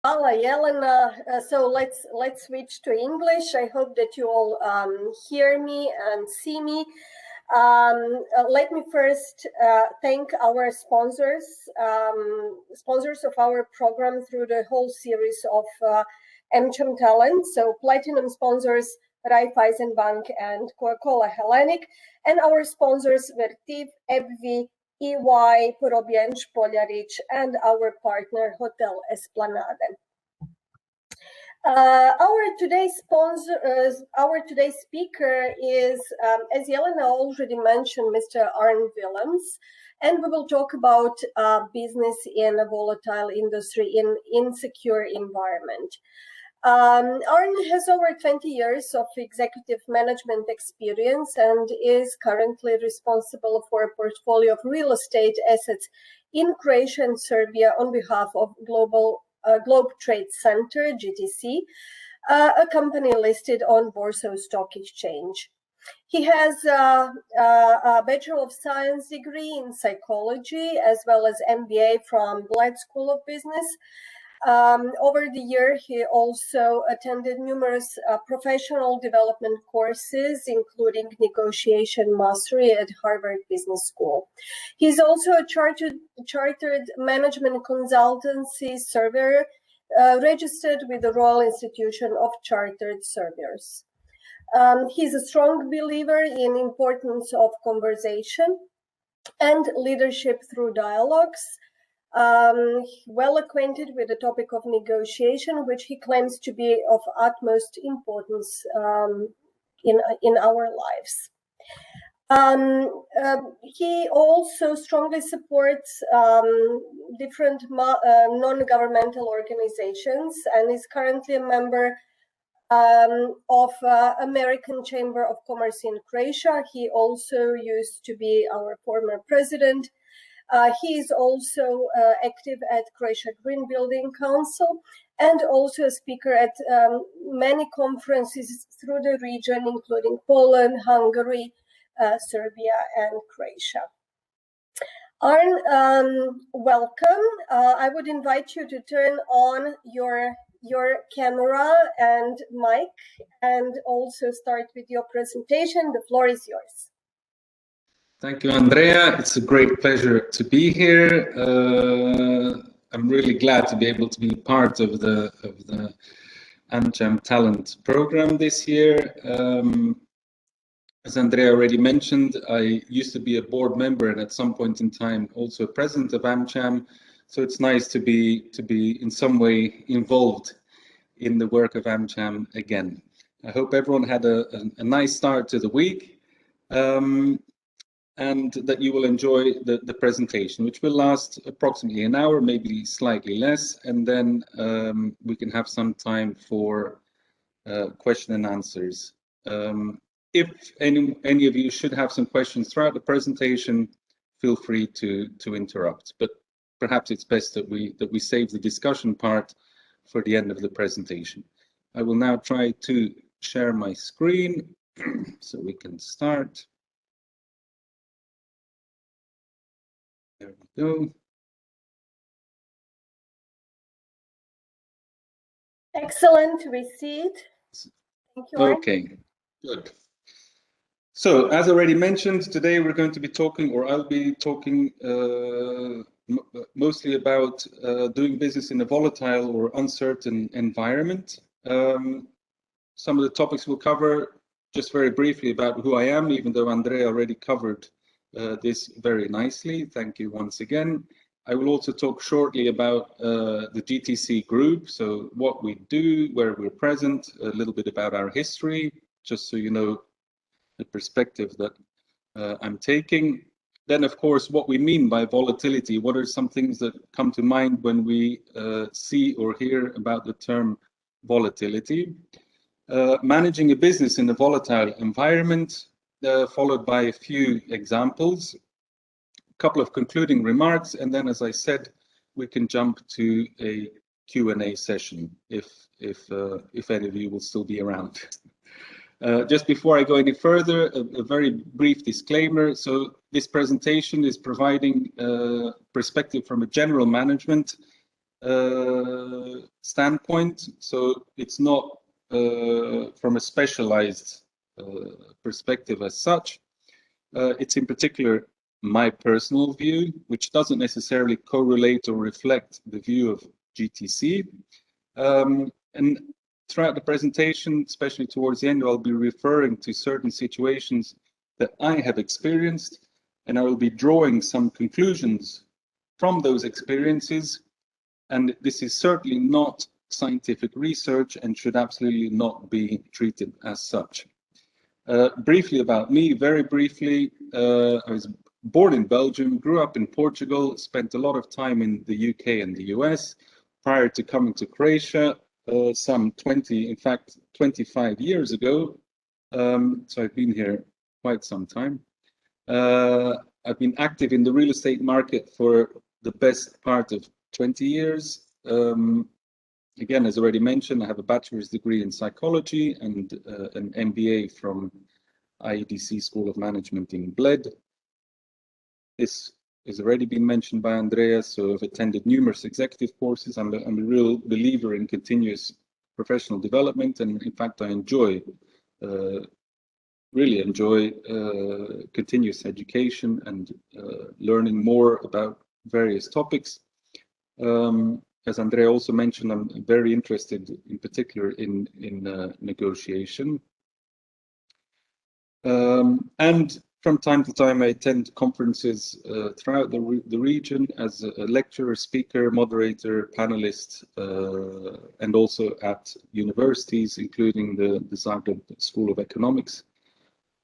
Hvala, Jelena. So let's switch to English. I hope that you all hear me and see me. Let me first thank our sponsors, sponsors of our program through the whole series of AmCham Talent. So platinum sponsors, Raiffeisen Bank and Coca-Cola Hellenic, and our sponsors Vertiv, EBVI, EY, Porobienc, Poljaric, and our partner Hotel Esplanade. Our today's speaker is, as Jelena already mentioned, Mr. Arne Willems, and we will talk about business in a volatile industry in insecure environment. Arne has over 20 years of executive management experience and is currently responsible for a portfolio of real estate assets in Croatia and Serbia on behalf of Globe Trade Center, GTC, a company listed on Warsaw Stock Exchange. He has a Bachelor of Science degree in psychology as well as MBA from Bled School of Business. Over the year, he also attended numerous professional development courses, including negotiation mastery at Harvard Business School. He's also a chartered management consultancy surveyor, registered with the Royal Institution of Chartered Surveyors. He's a strong believer in the importance of conversation and leadership through dialogues. Well acquainted with the topic of negotiation, which he claims to be of utmost importance in our lives. He also strongly supports different non-governmental organizations and is currently a member of American Chamber of Commerce in Croatia. He also used to be our former president. He is also active at Croatia Green Building Council and also a speaker at many conferences through the region, including Poland, Hungary, Serbia, and Croatia. Arne, welcome. I would invite you to turn on your camera and mic and also start with your presentation. The floor is yours. Thank you, Andrea. It's a great pleasure to be here. I'm really glad to be able to be part of the AmCham Talent program this year. As Andrea already mentioned, I used to be a board member and at some point in time also president of AmCham. So it's nice to be in some way involved in the work of AmCham again. I hope everyone had a nice start to the week. And that you will enjoy the presentation, which will last approximately an hour, maybe slightly less, and then we can have some time for question and answers. If any of you should have some questions throughout the presentation, feel free to interrupt. But perhaps it's best that we save the discussion part for the end of the presentation. I will now try to share my screen so we can start. There we go. Excellent, we see it. Thank you. Okay, good. So, as already mentioned, today we're going to be talking, or I'll be talking mostly about doing business in a volatile or uncertain environment. Some of the topics we'll cover just very briefly about who I am, even though Andrea already covered this very nicely. Thank you once again. I will also talk shortly about the GTC group, so what we do, where we're present, a little bit about our history, just so you know the perspective that I'm taking. Then, of course, what we mean by volatility. What are some things that come to mind when we see or hear about the term volatility? Managing a business in a volatile environment, followed by a few examples, a couple of concluding remarks, and then, as I said, we can jump to a Q&A session if any of you will still be around. Just before I go any further, a very brief disclaimer. So this presentation is providing perspective from a general management standpoint. So it's not from a specialized perspective as such. It's in particular my personal view, which doesn't necessarily correlate or reflect the view of GTC. And throughout the presentation, especially towards the end, I'll be referring to certain situations that I have experienced, and I will be drawing some conclusions from those experiences. And this is certainly not scientific research and should absolutely not be treated as such. Briefly about me, very briefly, I was born in Belgium, grew up in Portugal, spent a lot of time in the UK and the US prior to coming to Croatia some 25 years ago. So I've been here quite some time. I've been active in the real estate market for the best part of 20 years. Again, as already mentioned, I have a bachelor's degree in psychology and an MBA from IEDC School of Management in Bled. This has already been mentioned by Andrea, so I've attended numerous executive courses. I'm a real believer in continuous professional development, and in fact, I really enjoy continuous education and learning more about various topics. As Andrea also mentioned, I'm very interested in particular in negotiation. And from time to time, I attend conferences throughout the region as a lecturer, speaker, moderator, panelist, and also at universities, including the Zagreb School of Economics,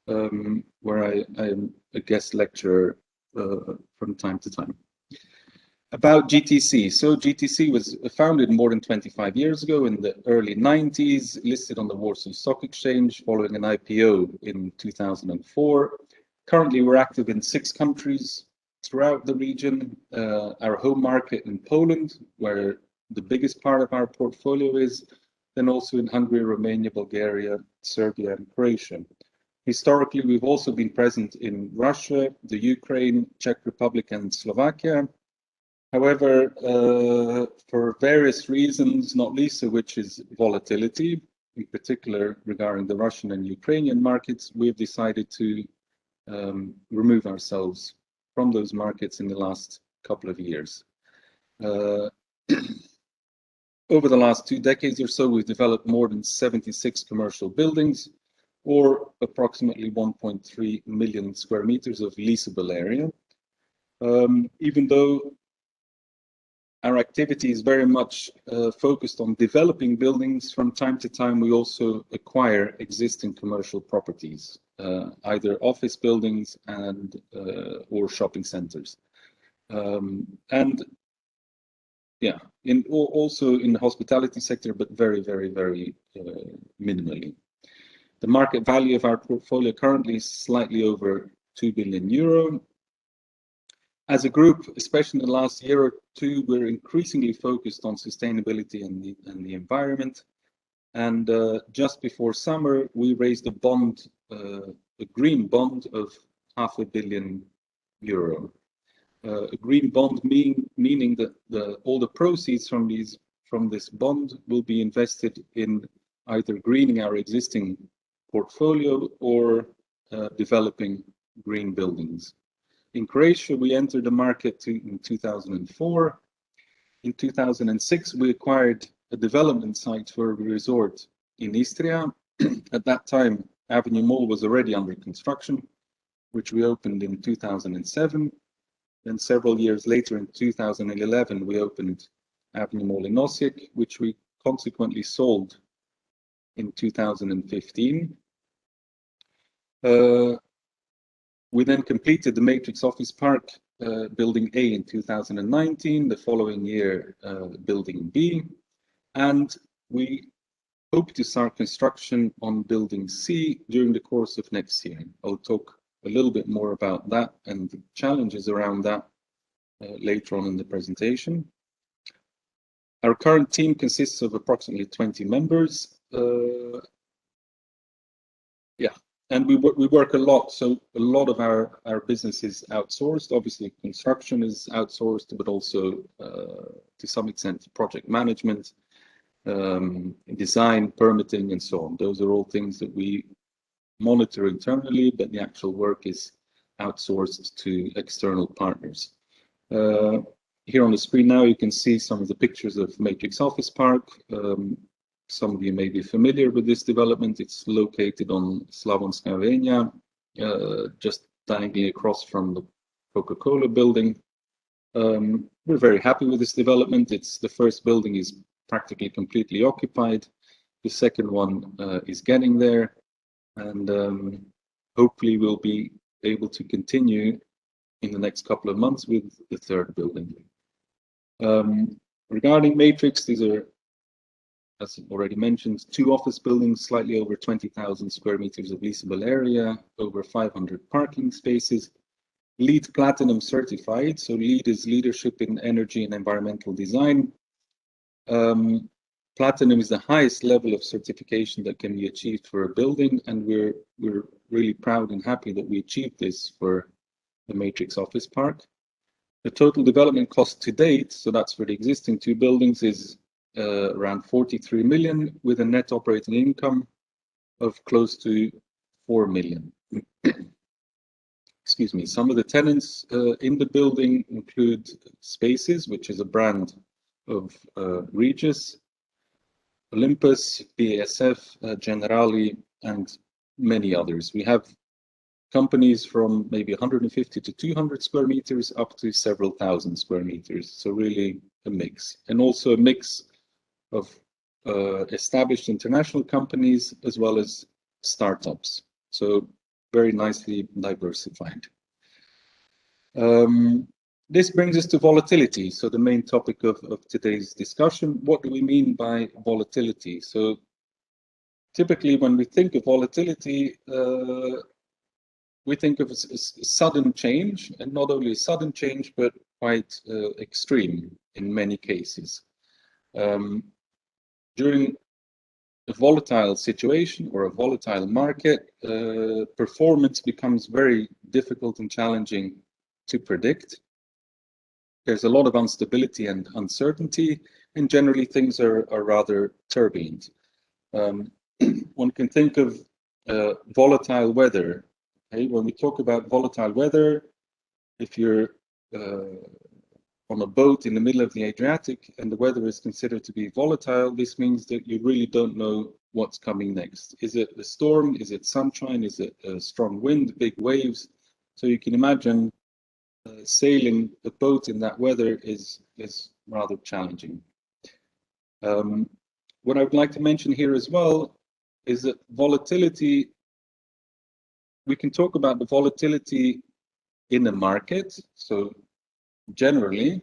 where I am a guest lecturer from time to time. About GTC. So GTC was founded more than 25 years ago in the early 90s, listed on the Warsaw Stock Exchange following an IPO in 2004. Currently, we're active in 6 countries throughout the region. Our home market in Poland, where the biggest part of our portfolio is, then also in Hungary, Romania, Bulgaria, Serbia, and Croatia. Historically, we've also been present in Russia, the Ukraine, Czech Republic, and Slovakia. However, for various reasons, not least of which is volatility, in particular regarding the Russian and Ukrainian markets, we've decided to remove ourselves from those markets in the last couple of years. Over the last 2 decades or so, we've developed more than 76 commercial buildings, or approximately 1.3 million square meters of leasable area. Even though our activity is very much focused on developing buildings, from time to time we also acquire existing commercial properties, either office buildings and or shopping centers. And yeah, also in the hospitality sector, but very minimally. The market value of our portfolio currently is slightly over 2 billion euro. As a group, especially in the last year or two, we're increasingly focused on sustainability and the environment. And just before summer, we raised a bond, a green bond of €500 million. A green bond meaning that all the proceeds from this bond will be invested in either greening our existing portfolio or developing green buildings. In Croatia, we entered the market in 2004. In 2006, we acquired a development site for a resort in Istria. At that time, Avenue Mall was already under construction, which we opened in 2007. Then several years later, in 2011, we opened Avenue Mall in Osijek, which we consequently sold in 2015. We then completed the Matrix Office Park Building A in 2019, the following year Building B, and we hope to start construction on Building C during the course of next year. I'll talk a little bit more about that and the challenges around that later on in the presentation. Our current team consists of approximately 20 members. And we work a lot, so a lot of our business is outsourced. Obviously, construction is outsourced, but also to some extent project management design, permitting, and so on. Those are all things that we monitor internally, but the actual work is outsourced to external partners. Here on the screen now, you can see some of the pictures of Matrix Office Park. Some of you may be familiar with this development. It's located on Slavonska Venja, just diagonally across from the Coca-Cola building. We're very happy with this development. The first building is practically completely occupied. The second one is getting there, and hopefully we'll be able to continue in the next couple of months with the third building. Regarding Matrix, these are, as already mentioned, 2 office buildings, slightly over 20,000 square meters of leasable area, over 500 parking spaces, LEED Platinum certified. So LEED is Leadership in Energy and Environmental Design. Platinum is the highest level of certification that can be achieved for a building, and we're really proud and happy that we achieved this for the Matrix Office Park. The total development cost to date, so that's for the existing 2 buildings, is around 43 million, with a net operating income of close to 4 million. Excuse me. Some of the tenants in the building include Spaces, which is a brand of Regis, Olympus, BASF, Generali, and many others. We have companies from maybe 150 to 200 square meters up to several thousand square meters. So really a mix, and also a mix of established international companies as well as startups. So very nicely diversified. This brings us to volatility. So the main topic of today's discussion, what do we mean by volatility? So typically when we think of volatility, we think of a sudden change, and not only a sudden change, but quite extreme in many cases. During a volatile situation or a volatile market, performance becomes very difficult and challenging to predict. There's a lot of instability and uncertainty, and generally things are rather turbulent. One can think of volatile weather. Okay? When we talk about volatile weather, if you're on a boat in the middle of the Adriatic and the weather is considered to be volatile, this means that you really don't know what's coming next. Is it a storm? Is it sunshine? Is it a strong wind, big waves? So you can imagine sailing a boat in that weather is rather challenging. What I would like to mention here as well is that volatility, we can talk about the volatility in the market, so generally,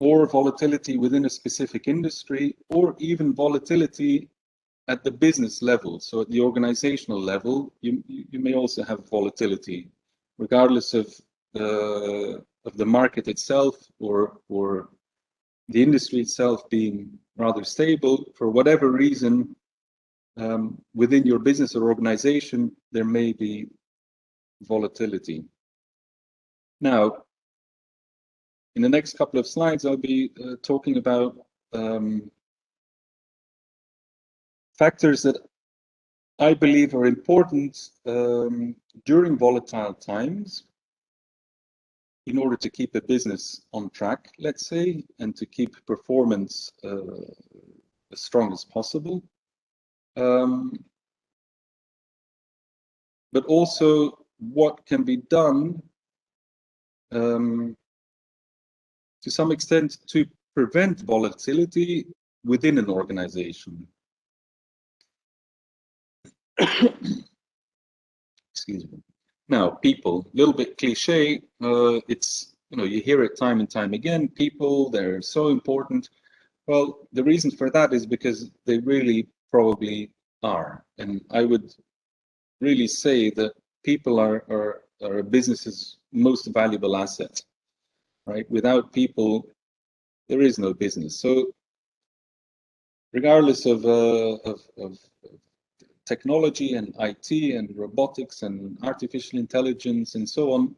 or volatility within a specific industry, or even volatility at the business level. So at the organizational level, you may also have volatility, regardless of the market itself or the industry itself being rather stable. For whatever reason, within your business or organization, there may be volatility. Now, in the next couple of slides, I'll be talking about factors that I believe are important during volatile times in order to keep a business on track, let's say, and to keep performance as strong as possible. But also what can be done to some extent to prevent volatility within an organization. Excuse me. Now, people, a little bit cliche. It's, you hear it time and time again. People, they're so important. Well, the reason for that is because they really probably are. And I would really say that people are a business's most valuable asset, right? Without people, there is no business. So regardless of technology and IT and robotics and artificial intelligence and so on,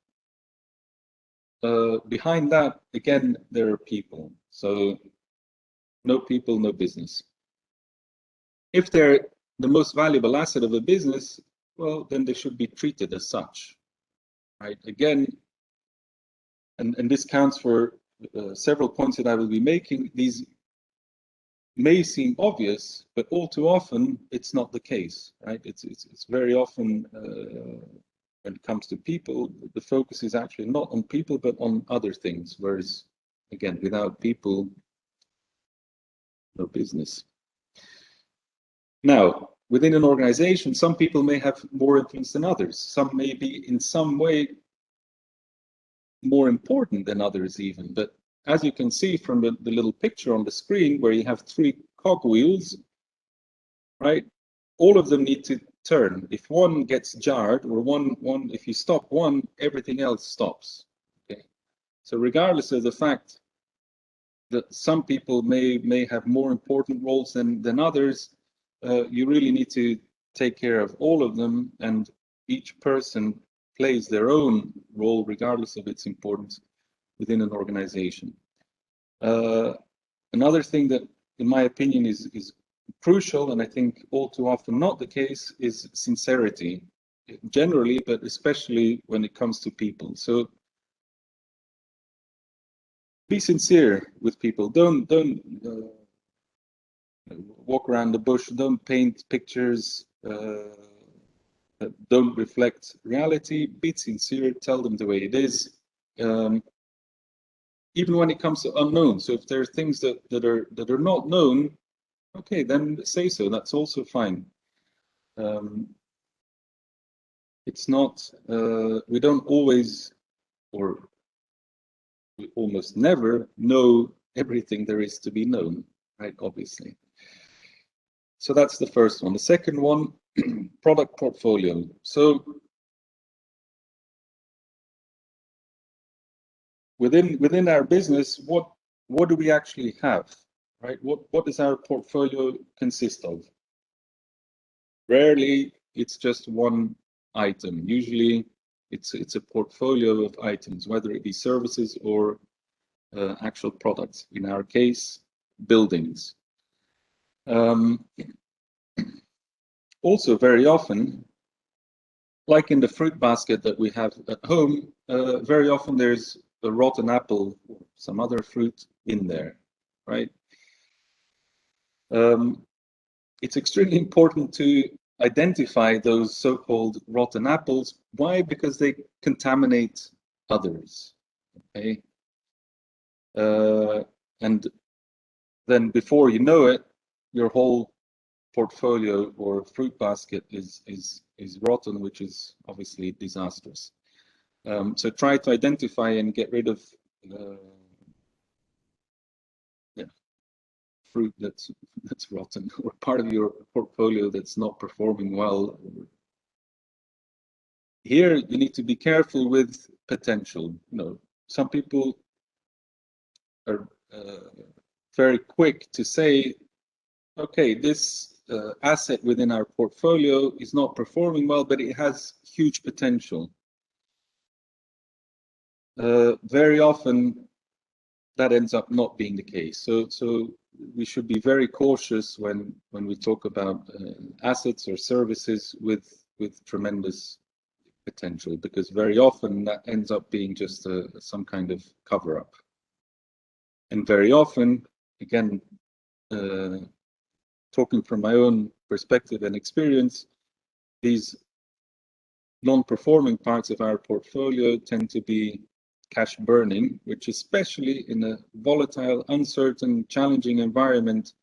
behind that, again, there are people. So No people, no business. If they're the most valuable asset of a business, well, then they should be treated as such, right? Again, and this counts for several points that I will be making. These may seem obvious, but all too often it's not the case, right? It's very often when it comes to people, the focus is actually not on people, but on other things. Whereas, again, without people, no business. Now, within an organization, some people may have more influence than others. Some may be in some way more important than others even. But as you can see from the little picture on the screen where you have 3 cogwheels, right? All of them need to turn. If one gets jarred or if you stop one, everything else stops. Okay. So regardless of the fact that some people may have more important roles than others, you really need to take care of all of them, and each person plays their own role regardless of its importance within an organization. Another thing that, in my opinion, is crucial, and I think all too often not the case, is sincerity, generally, but especially when it comes to people. So be sincere with people. Don't walk around the bush. Don't paint pictures that don't reflect reality. Be sincere. Tell them the way it is. Even when it comes to unknown. So if there are things that are not known, okay, then say so. That's also fine. It's not. We don't always, or we almost never know everything there is to be known, right? Obviously. So that's the first one. The second one, product portfolio. So within our business, what do we actually have, right? What does our portfolio consist of? Rarely it's just one item. Usually it's a portfolio of items, whether it be services or actual products. In our case, buildings. Also, very often, like in the fruit basket that we have at home, very often there's a rotten apple or some other fruit in there, right? It's extremely important to identify those so-called rotten apples. Why? Because they contaminate others, okay? And then before you know it, your whole portfolio or fruit basket is rotten, which is obviously disastrous. So try to identify and get rid of fruit that's rotten, or part of your portfolio that's not performing well. Here you need to be careful with potential. You know, some people are very quick to say, okay, this asset within our portfolio is not performing well, but it has huge potential. Very often that ends up not being the case. So we should be very cautious when we talk about assets or services with tremendous potential, because very often that ends up being just some kind of cover-up. And very often, again, talking from my own perspective and experience, these non-performing parts of our portfolio tend to be cash burning, which especially in a volatile, uncertain, challenging environment,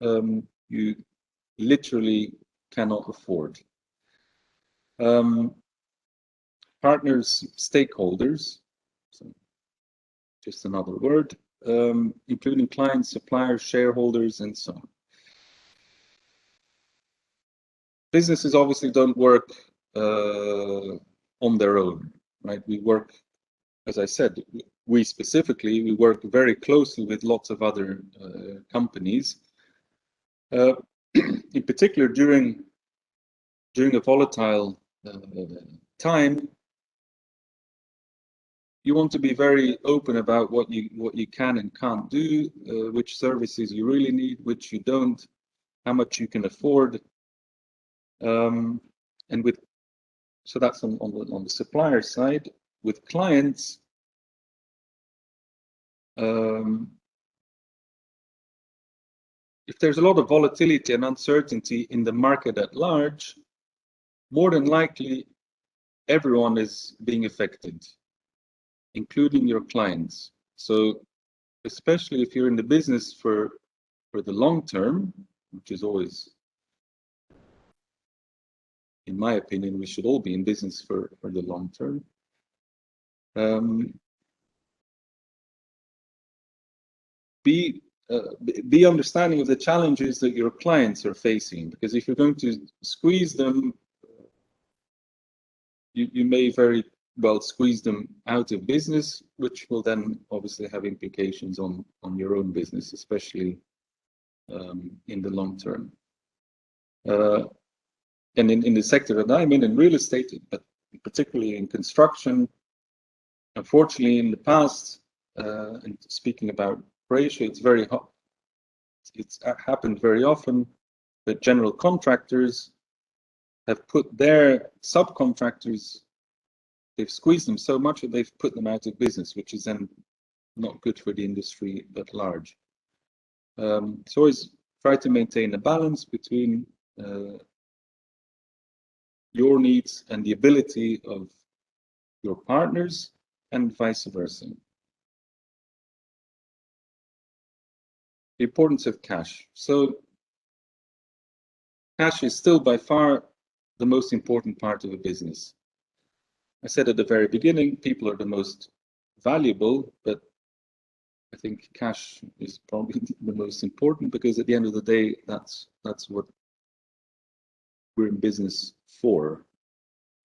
you literally cannot afford. Partners, stakeholders, so just another word, including clients, suppliers, shareholders, and so on. Businesses obviously don't work on their own, right? We work, as I said, we specifically, we work very closely with lots of other companies. In particular, during a volatile time, you want to be very open about what you can and can't do, which services you really need, which you don't, how much you can afford, and so that's on the supplier side. With clients, if there's a lot of volatility and uncertainty in the market at large, more than likely everyone is being affected, including your clients. So especially if you're in the business for the long term, which is always, in my opinion, we should all be in business for the long term. Be understanding of the challenges that your clients are facing, because if you're going to squeeze them, you may very well squeeze them out of business, which will then obviously have implications on your own business, especially in the long term. And in the sector that I'm in real estate, but particularly in construction, unfortunately in the past, and speaking about Croatia, it's very hot. It's happened very often that general contractors have put their subcontractors, they've squeezed them so much that they've put them out of business, which is then not good for the industry at large. So always try to maintain a balance between your needs and the ability of your partners and vice versa. The importance of cash. So cash is still by far the most important part of a business. I said at the very beginning, people are the most valuable, but I think cash is probably the most important, because at the end of the day, that's what we're in business for,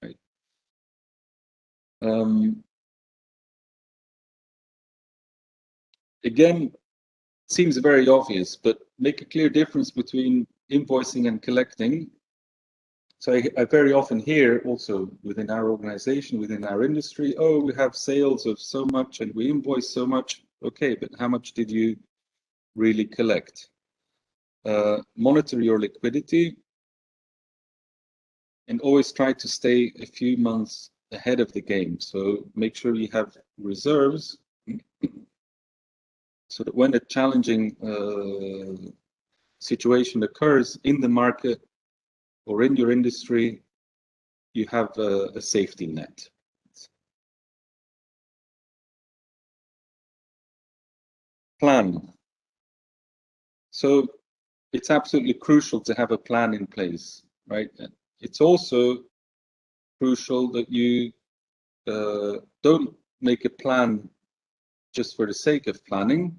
right? Again, seems very obvious, but make a clear difference between invoicing and collecting. So I very often hear also within our organization, within our industry, oh, we have sales of so much and we invoice so much. Okay, but how much did you really collect? Monitor your liquidity and always try to stay a few months ahead of the game. So make sure you have reserves so that when a challenging situation occurs in the market or in your industry, you have a safety net. Plan. So it's absolutely crucial to have a plan in place, right? It's also crucial that you don't make a plan just for the sake of planning,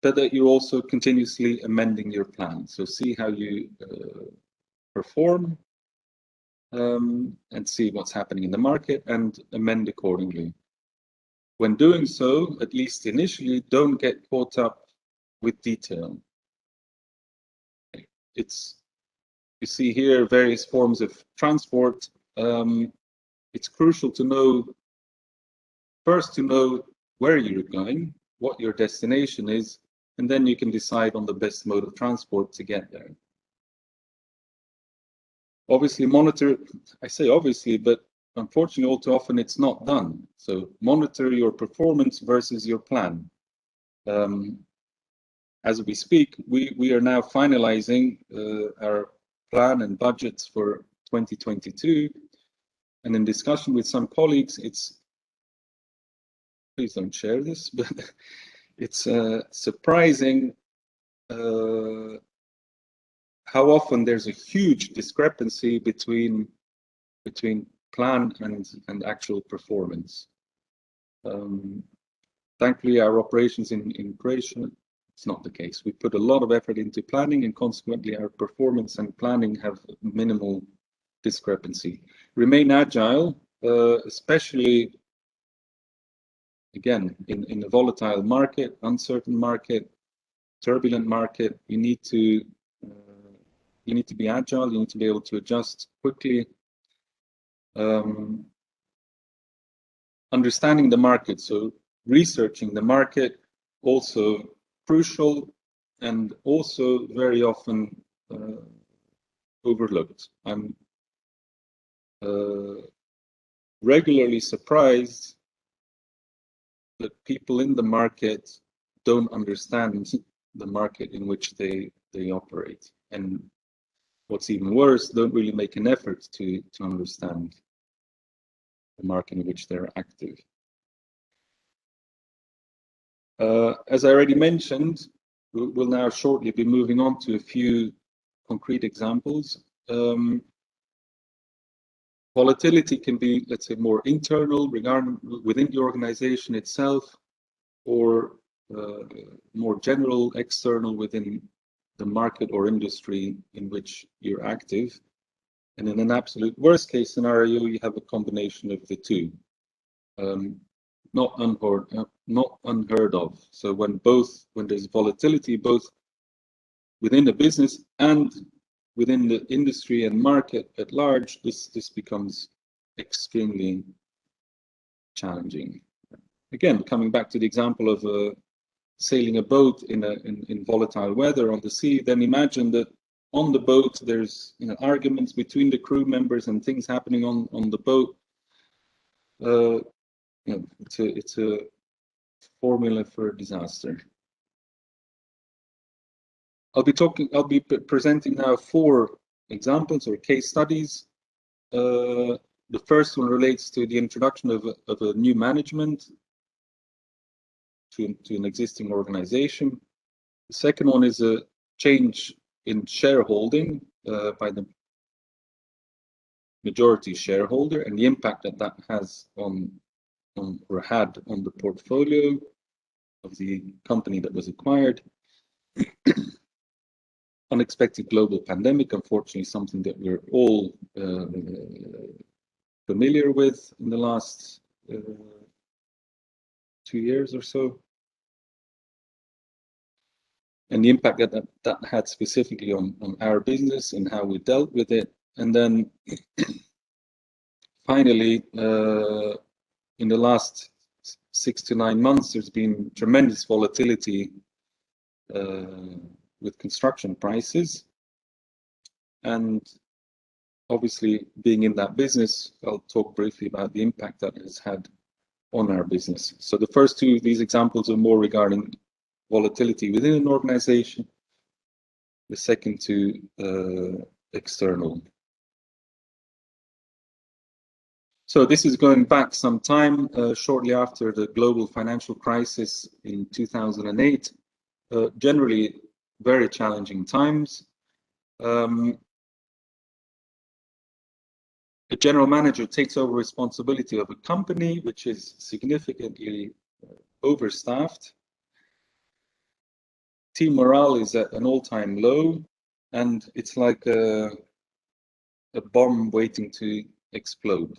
but that you're also continuously amending your plan. So see how you perform and see what's happening in the market and amend accordingly. When doing so, at least initially, don't get caught up with detail. You see here various forms of transport. It's crucial to know, first to know where you're going, what your destination is, and then you can decide on the best mode of transport to get there. Obviously monitor, I say obviously, but unfortunately all too often it's not done. So monitor your performance versus your plan. As we speak, we are now finalizing our plan and budgets for 2022. And in discussion with some colleagues, please don't share this, but it's surprising how often there's a huge discrepancy between plan and actual performance. Thankfully, our operations in Croatia, it's not the case. We put a lot of effort into planning, and consequently, our performance and planning have minimal discrepancy. Remain agile, especially again in a volatile market, uncertain market, turbulent market. You need to be agile. You need to be able to adjust quickly. understanding the market, so researching the market, also crucial and also very often overlooked. I'm regularly surprised that people in the market don't understand the market in which they operate, and what's even worse, don't really make an effort to understand the market in which they're active. As I already mentioned, we'll now shortly be moving on to a few concrete examples. Volatility can be, let's say, more internal within the organization itself, or more general, external within the market or industry in which you're active. And in an absolute worst case scenario, you have a combination of the two. Not unheard of. So when there's volatility, both within the business and within the industry and market at large, this becomes extremely challenging. Again, coming back to the example of sailing a boat in volatile weather on the sea, then imagine that on the boat there's arguments between the crew members and things happening on the boat. It's a formula for a disaster. I'll be presenting now 4 examples or case studies. The first one relates to the introduction of a new management to an existing organization. The second one is a change in shareholding by the majority shareholder and the impact that has or had on the portfolio of the company that was acquired. Unexpected global pandemic, unfortunately, something that we're all familiar with in the last 2 years or so, and the impact that had specifically on our business and how we dealt with it. And then finally, in the last 6 to 9 months, there's been tremendous volatility with construction prices, and obviously being in that business, I'll talk briefly about the impact that has had on our business. So the first 2 of these examples are more regarding volatility within an organization, the second 2 external. So this is going back some time, shortly after the global financial crisis in 2008. Generally very challenging times. A general manager takes over responsibility of a company which is significantly overstaffed. Team morale is at an all-time low, and it's like a bomb waiting to explode.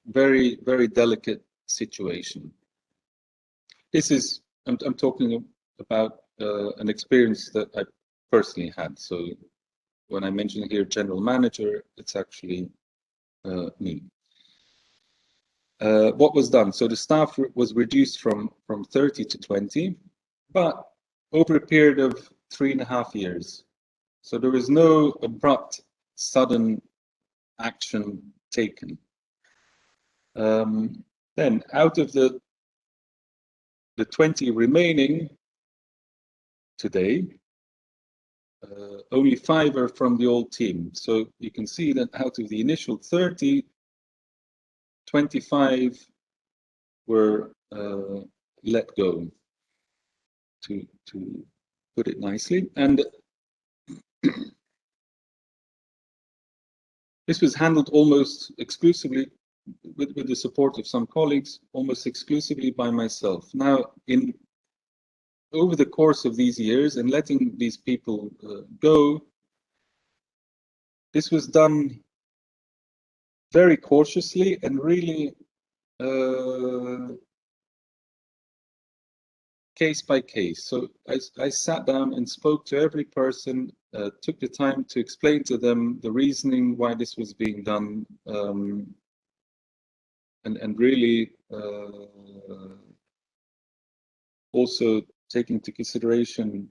Very, very delicate situation. This is, I'm talking about an experience that I personally had. So when I mention here general manager, it's actually me. What was done? So the staff was reduced from 30 to 20, but over a period of 3.5 years. So there was no abrupt, sudden action taken. Then out of the 20 remaining today, only 5 are from the old team. So you can see that out of the initial 30, 25 were let go, to put it nicely. And this was handled almost exclusively with the support of some colleagues, almost exclusively by myself. Now, over the course of these years and letting these people go, this was done very cautiously and really case by case. So I sat down and spoke to every person, took the time to explain to them the reasoning why this was being done, and really also take into consideration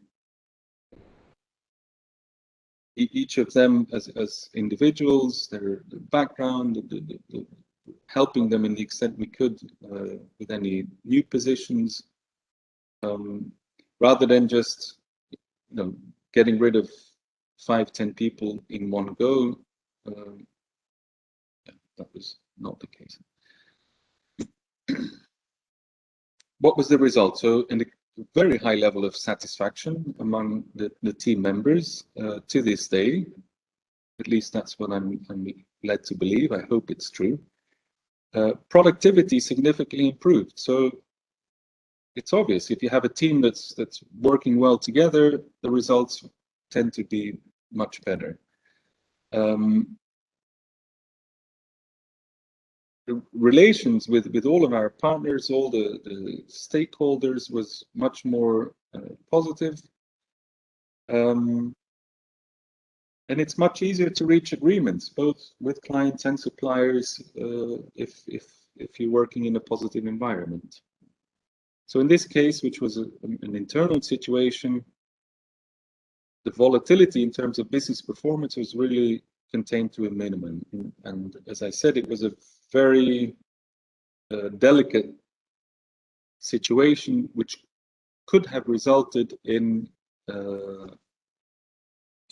each of them as individuals, their background, helping them in the extent we could with any new positions, rather than just getting rid of 5-10 people in one go. Yeah, that was not the case. What was the result? So, in a very high level of satisfaction among the team members to this day. At least that's what I'm led to believe. I hope it's true. Productivity significantly improved. So it's obvious if you have a team that's working well together, the results tend to be much better. The relations with all of our partners, all the stakeholders, was much more positive. And it's much easier to reach agreements, both with clients and suppliers, if you're working in a positive environment. So in this case, which was an internal situation, the volatility in terms of business performance was really contained to a minimum. And as I said, it was a very delicate situation, which could have resulted in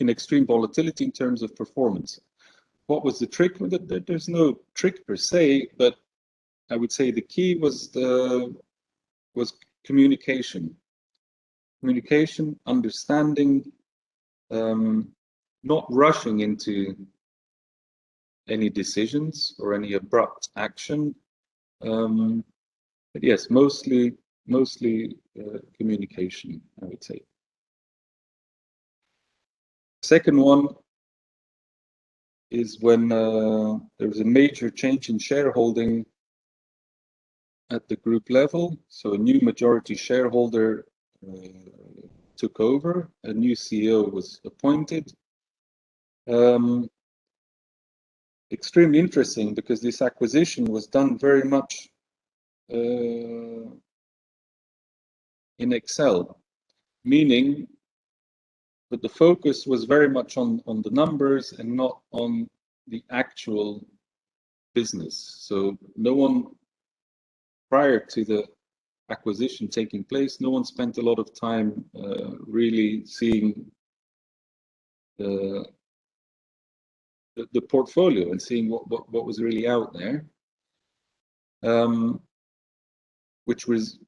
extreme volatility in terms of performance. What was the trick? There's no trick per se, but I would say the key was communication. Communication, understanding, not rushing into any decisions or any abrupt action. But yes, mostly communication, I would say. Second one is when there was a major change in shareholding at the group level. So a new majority shareholder took over, a new CEO was appointed. Extremely interesting because this acquisition was done very much in Excel, meaning that the focus was very much on the numbers and not on the actual business. So no one, prior to the acquisition taking place, no one spent a lot of time really seeing the portfolio and seeing what was really out there, which was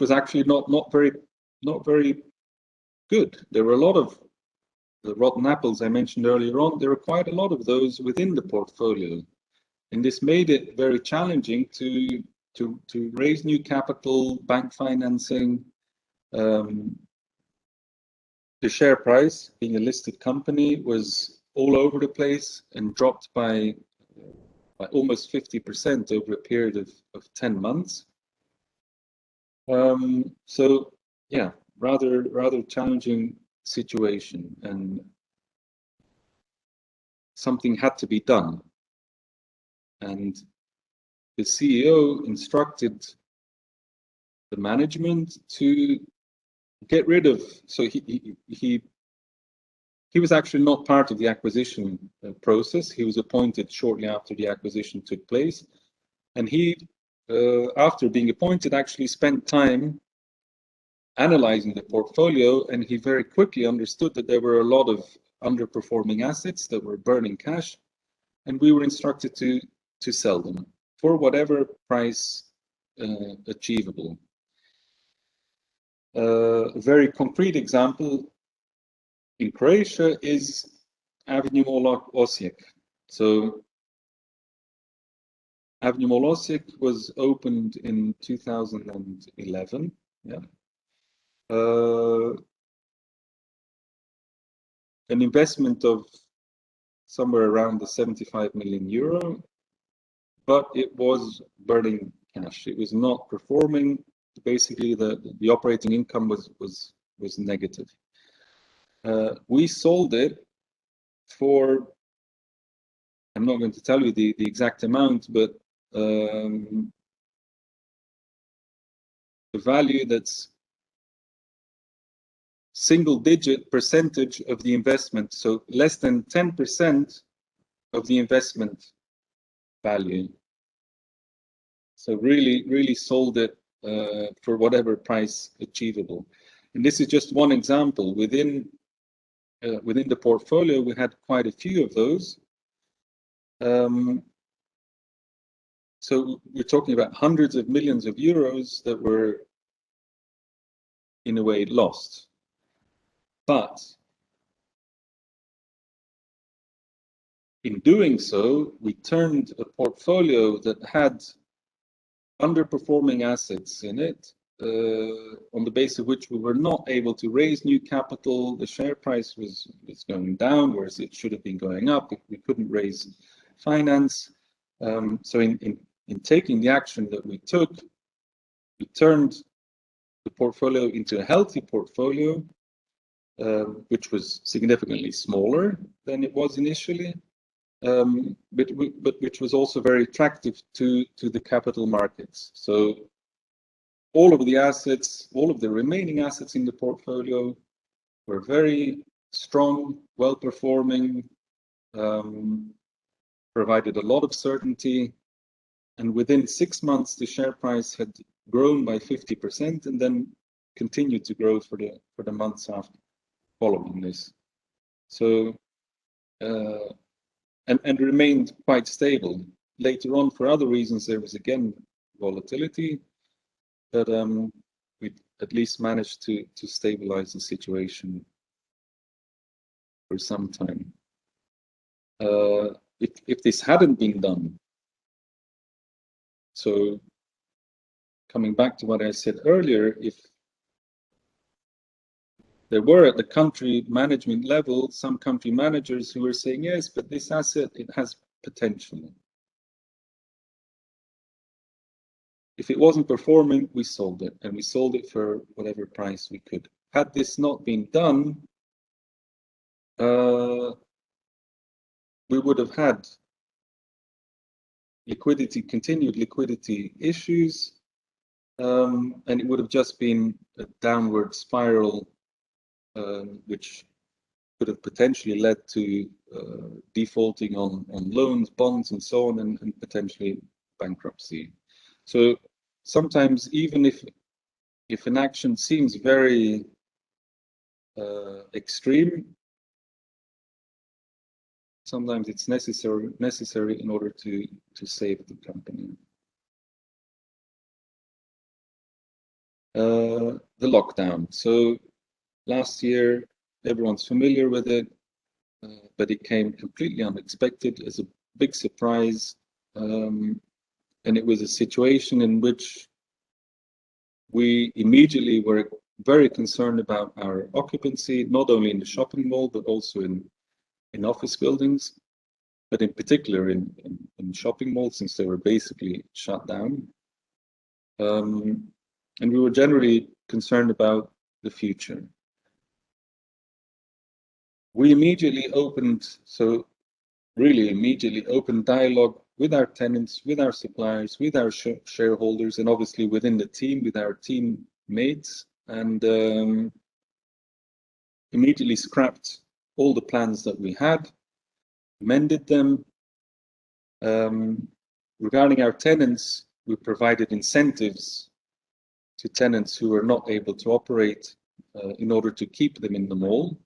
actually not very good. There were a lot of the rotten apples I mentioned earlier on. There were quite a lot of those within the portfolio, and this made it very challenging to raise new capital, bank financing. The share price, being a listed company, was all over the place and dropped by almost 50% over a period of 10 months. So yeah, rather challenging situation, and something had to be done. And the CEO instructed the management to get rid of. So he was actually not part of the acquisition process. He was appointed shortly after the acquisition took place, and he, after being appointed, actually spent time analyzing the portfolio, and he very quickly understood that there were a lot of underperforming assets that were burning cash, and we were instructed to sell them for whatever price achievable. A very concrete example in Croatia is Avenue Mall Osijek. So Avenue Mall Osijek was opened in 2011. Yeah. An investment of somewhere around the 75 million euro, but it was burning cash. It was not performing. Basically, the operating income was negative. We sold it for, I'm not going to tell you the exact amount, but a value that's single-digit percentage of the investment, so less than 10% of the investment value. So really sold it for whatever price achievable. And this is just one example. Within the portfolio, we had quite a few of those. So we're talking about hundreds of millions of euros that were, in a way, lost. But in doing so, we turned a portfolio that had underperforming assets in it, on the basis of which we were not able to raise new capital. The share price was going down, whereas it should have been going up. We couldn't raise finance. So in taking the action that we took, we turned the portfolio into a healthy portfolio, which was significantly smaller than it was initially, but which was also very attractive to the capital markets. So all of the assets, all of the remaining assets in the portfolio were very strong, well-performing, provided a lot of certainty, and within 6 months the share price had grown by 50% and then continued to grow for the months after following this. So and remained quite stable. Later on, for other reasons, there was again volatility, but we at least managed to stabilize the situation for some time. If this hadn't been done, so coming back to what I said earlier, if there were at the country management level some country managers who were saying, yes, but this asset, it has potential. If it wasn't performing, we sold it, and we sold it for whatever price we could. Had this not been done, we would have had continued liquidity issues, and it would have just been a downward spiral, which could have potentially led to defaulting on loans, bonds, and so on, and potentially bankruptcy. So sometimes, even if an action seems very extreme, sometimes it's necessary in order to save the company. The lockdown. So last year, everyone's familiar with it, but it came completely unexpected as a big surprise. And it was a situation in which we immediately were very concerned about our occupancy, not only in the shopping mall, but also in office buildings, but in particular in shopping malls, since they were basically shut down. And we were generally concerned about the future. We immediately opened dialogue with our tenants, with our suppliers, with our shareholders, and obviously within the team, with our teammates, and immediately scrapped all the plans that we had, amended them. Regarding our tenants, we provided incentives to tenants who were not able to operate in order to keep them in the mall.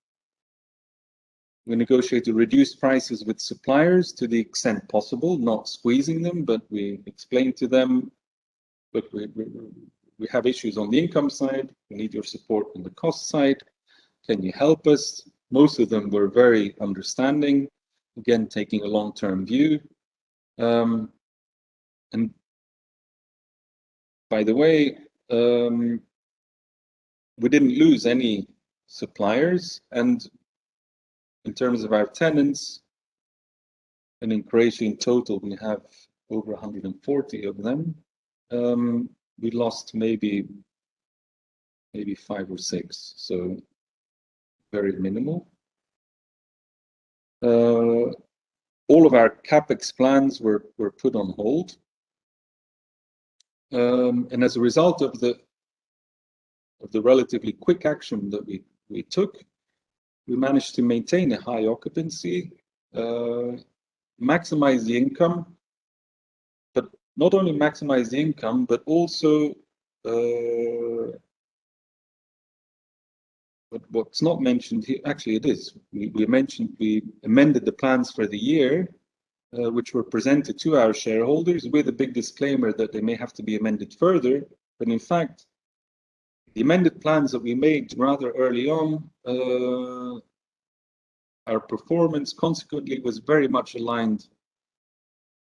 We negotiated reduced prices with suppliers to the extent possible, not squeezing them, but we explained to them, look, we have issues on the income side, we need your support on the cost side, can you help us? Most of them were very understanding, again, taking a long-term view. And by the way, we didn't lose any suppliers, and in terms of our tenants, and in Croatia in total, we have over 140 of them. We lost maybe 5 or 6, so very minimal. All of our capex plans were put on hold. And as a result of the relatively quick action that we took, we managed to maintain a high occupancy, maximize the income, but not only maximize the income, but also but what's not mentioned here, actually it is, we amended the plans for the year, which were presented to our shareholders with a big disclaimer that they may have to be amended further. But in fact, the amended plans that we made rather early on, our performance consequently was very much aligned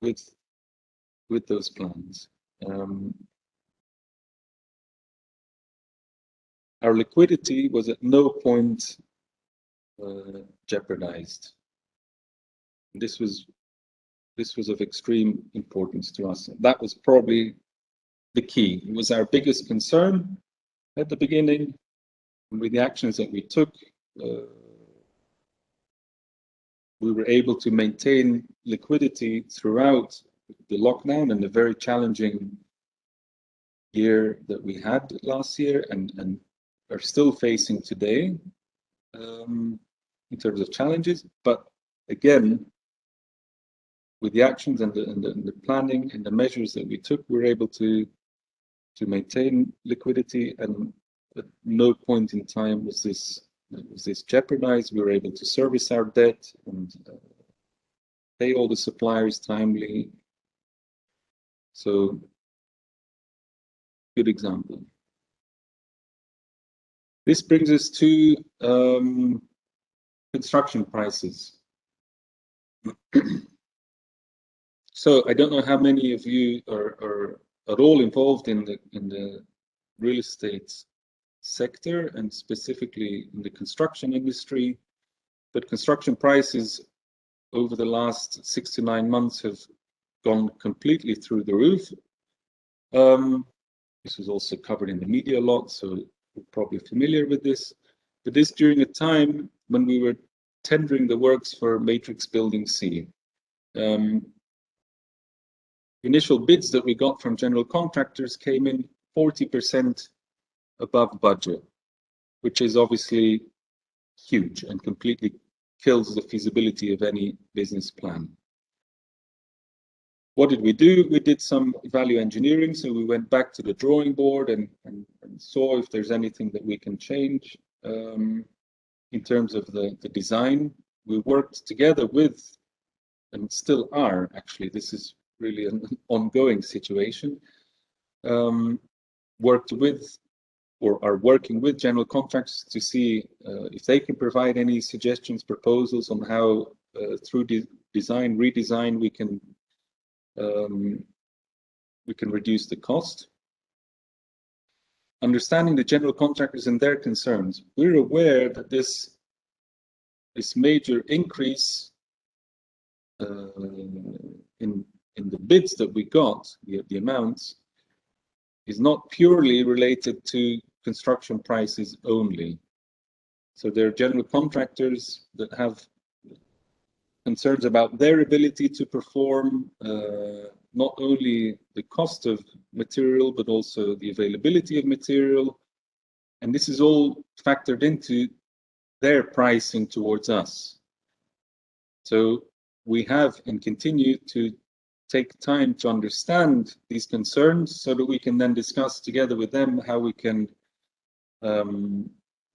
with those plans. Our liquidity was at no point jeopardized. This was of extreme importance to us. That was probably the key. It was our biggest concern at the beginning. And with the actions that we took, we were able to maintain liquidity throughout the lockdown and the very challenging year that we had last year and are still facing today in terms of challenges. But again, with the actions and the planning and the measures that we took, we were able to maintain liquidity, and at no point in time was this jeopardized. We were able to service our debt and pay all the suppliers timely. So, good example. This brings us to construction prices. So I don't know how many of you are at all involved in the real estate sector and specifically in the construction industry, but construction prices over the last 6 to 9 months have gone completely through the roof. This was also covered in the media a lot, so you're probably familiar with this. But this during a time when we were tendering the works for Matrix Building C. Initial bids that we got from general contractors came in 40% above budget, which is obviously huge and completely kills the feasibility of any business plan. What did we do? We did some value engineering. So we went back to the drawing board and saw if there's anything that we can change in terms of the design. We worked together with, and still are actually, this is really an ongoing situation, worked with or are working with general contractors to see if they can provide any suggestions, proposals on how through design, redesign, we can reduce the cost. Understanding the general contractors and their concerns, we're aware that this major increase in the bids that we got, the amounts, is not purely related to construction prices only. So there are general contractors that have concerns about their ability to perform, not only the cost of material, but also the availability of material. And this is all factored into their pricing towards us. So we have and continue to take time to understand these concerns so that we can then discuss together with them how we can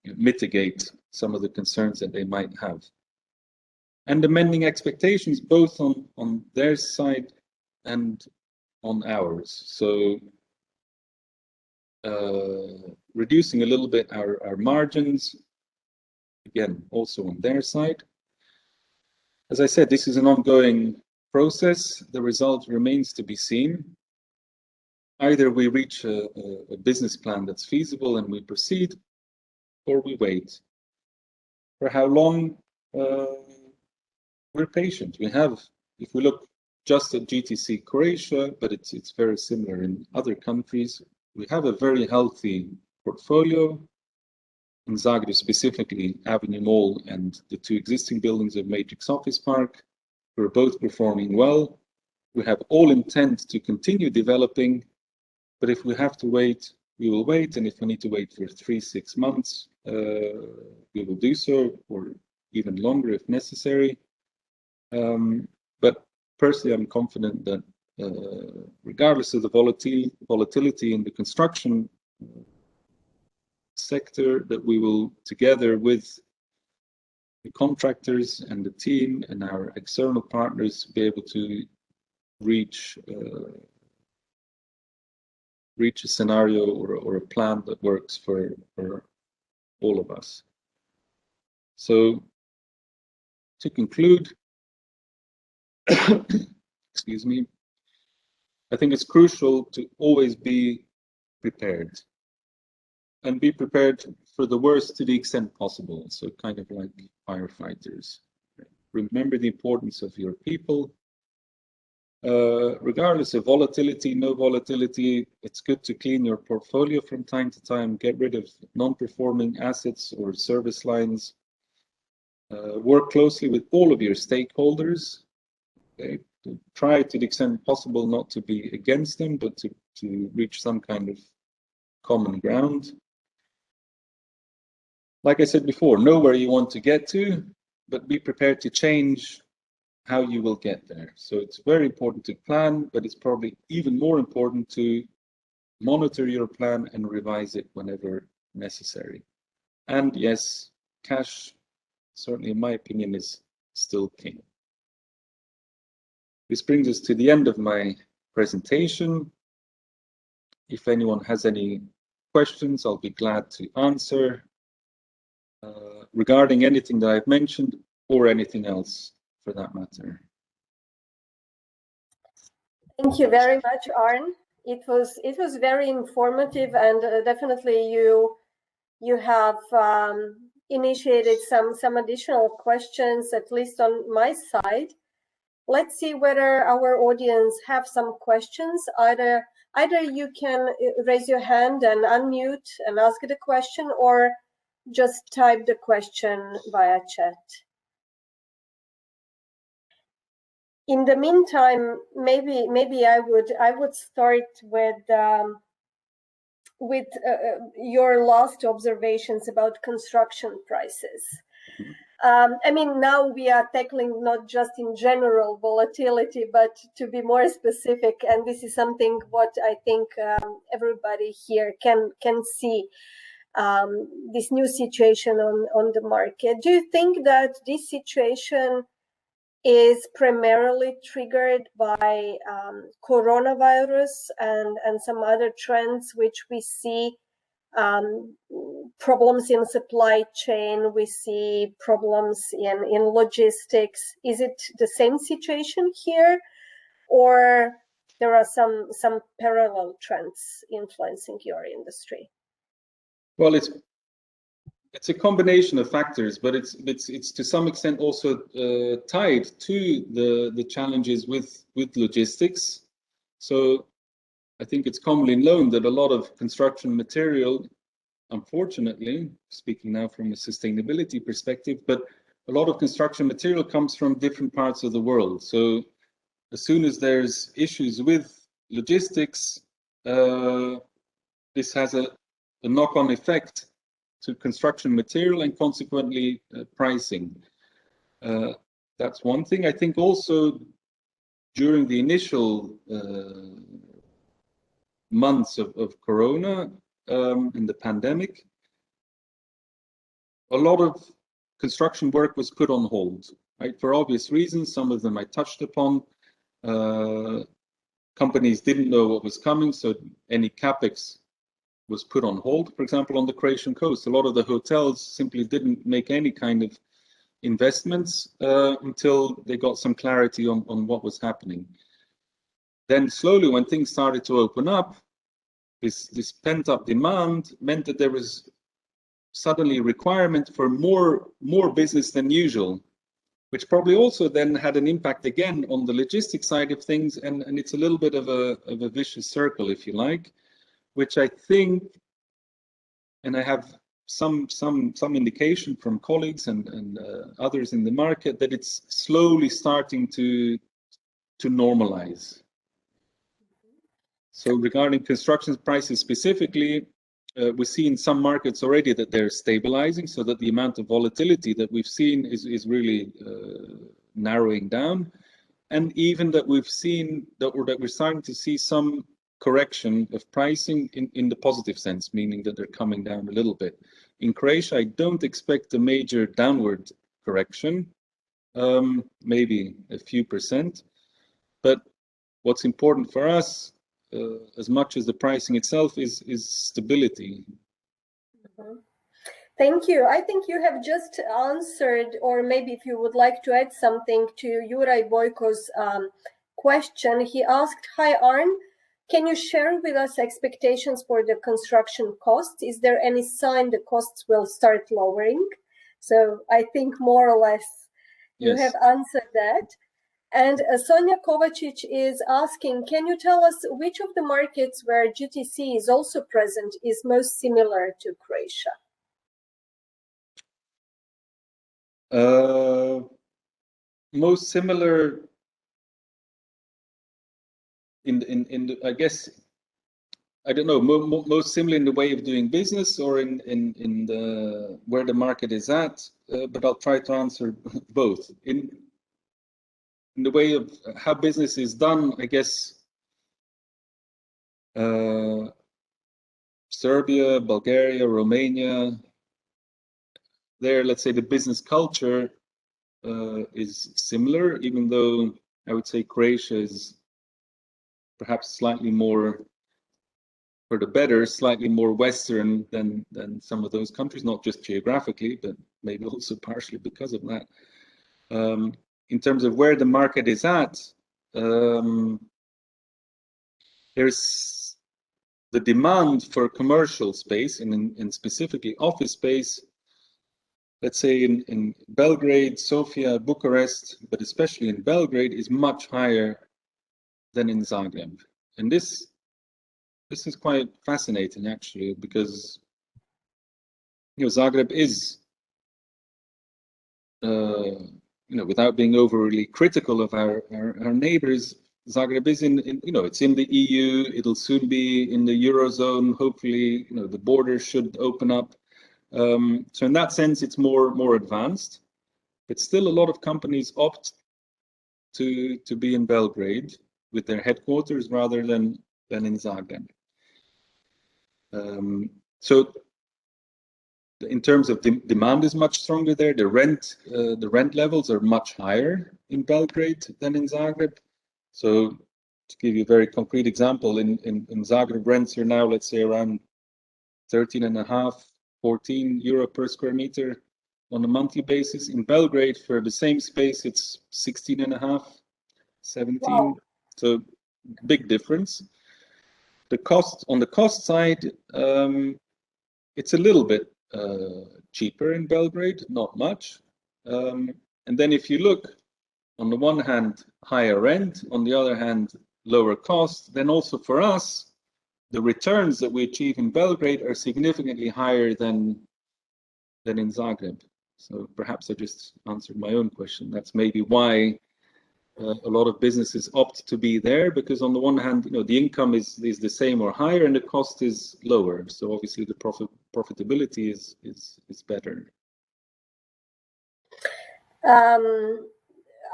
mitigate some of the concerns that they might have. And amending expectations both on their side and on ours. So reducing a little bit our margins, again, also on their side. As I said, this is an ongoing process. The result remains to be seen. Either we reach a business plan that's feasible and we proceed, or we wait. For how long? We're patient. We have, if we look just at GTC Croatia, but it's very similar in other countries, we have a very healthy portfolio. In Zagreb specifically, Avenue Mall and the 2 existing buildings of Matrix Office Park, we're both performing well. We have all intent to continue developing, But if we have to wait, we will wait, and if we need to wait for 3-6 months, we will do so, or even longer if necessary. But personally, I'm confident that regardless of the volatility in the construction sector, that we will, together with the contractors and the team and our external partners, be able to reach a scenario or a plan that works for all of us. So to conclude, excuse me, I think it's crucial to always be prepared, and be prepared for the worst to the extent possible. So kind of like firefighters. Remember the importance of your people. Regardless of volatility, no volatility, it's good to clean your portfolio from time to time, get rid of non-performing assets or service lines. Work closely with all of your stakeholders. Okay? Try to the extent possible not to be against them, but to reach some kind of common ground. Like I said before, know where you want to get to, but be prepared to change how you will get there. So it's very important to plan, but it's probably even more important to monitor your plan and revise it whenever necessary. And yes, cash, certainly in my opinion, is still king. This brings us to the end of my presentation. If anyone has any questions, I'll be glad to answer regarding anything that I've mentioned or anything else for that matter. Thank you very much, Arne. It was very informative, and definitely you have initiated some additional questions, at least on my side. Let's see whether our audience have some questions. Either you can raise your hand and unmute and ask the question, or just type the question via chat. In the meantime, maybe I would start with your last observations about construction prices. I mean, now we are tackling not just in general volatility, but to be more specific, and this is something what I think everybody here can see, this new situation on the market. Do you think that this situation is primarily triggered by coronavirus and some other trends which we see, problems in supply chain, we see problems in logistics? Is it the same situation here, or there are some parallel trends influencing your industry? Well, it's a combination of factors, but it's to some extent also tied to the challenges with logistics. So I think it's commonly known that a lot of construction material, unfortunately, speaking now from a sustainability perspective, but a lot of construction material comes from different parts of the world. So as soon as there's issues with logistics, this has a knock-on effect to construction material and consequently pricing. That's one thing. I think also during the initial months of Corona and the pandemic, a lot of construction work was put on hold, right? For obvious reasons. Some of them I touched upon. Companies didn't know what was coming, so any capex was put on hold. For example, on the Croatian coast, a lot of the hotels simply didn't make any kind of investments until they got some clarity on what was happening. Then slowly, when things started to open up, this pent-up demand meant that there was suddenly a requirement for more business than usual, which probably also then had an impact again on the logistics side of things, and it's a little bit of a vicious circle, if you like, which I think, and I have some indication from colleagues and others in the market, that it's slowly starting to normalize. So regarding construction prices specifically, we see in some markets already that they're stabilizing, so that the amount of volatility that we've seen is really narrowing down. And even that we've seen that we're starting to see some correction of pricing in the positive sense, meaning that they're coming down a little bit. In Croatia, I don't expect a major downward correction, maybe a few percent. But what's important for us, as much as the pricing itself, is stability. Mm-hmm. Thank you. I think you have just answered, or maybe if you would like to add something to Juraj Bojko's question. He asked, "Hi Arn, can you share with us expectations for the construction costs? Is there any sign the costs will start lowering?" So I think more or less you have answered that. And Sonia Kovacic is asking, can you tell us which of the markets where GTC is also present is most similar to Croatia? Most similar in the, I guess, I don't know, most similar in the way of doing business, or in the where the market is at, but I'll try to answer both. In the way of how business is done, I guess Serbia, Bulgaria, Romania, there, let's say the business culture is similar, even though I would say Croatia is perhaps slightly more, for the better, slightly more Western than some of those countries, not just geographically, but maybe also partially because of that. In terms of where the market is at, there's the demand for commercial space and specifically office space, let's say in Belgrade, Sofia, Bucharest, but especially in Belgrade, is much higher than in Zagreb. And this is quite fascinating, actually, because Zagreb is, without being overly critical of our neighbors, Zagreb is it's in the EU. It'll soon be in the Eurozone. Hopefully, the borders should open up. So in that sense, it's more advanced. But still, a lot of companies opt to be in Belgrade with their headquarters rather than in Zagreb. So in terms of demand is much stronger there. The rent levels are much higher in Belgrade than in Zagreb. So to give you a very concrete example, in Zagreb, rents are now, let's say, around 13.5, 14 euro per square meter on a monthly basis. In Belgrade, for the same space, it's 16.5, 17. Wow. So big difference. On the cost side, it's a little bit cheaper in Belgrade, not much. And then if you look, on the one hand, higher rent, on the other hand, lower cost, then also for us, the returns that we achieve in Belgrade are significantly higher than in Zagreb. So perhaps I just answered my own question. That's maybe why a lot of businesses opt to be there, because on the one hand, the income is the same or higher, and the cost is lower. So obviously, the profitability is better.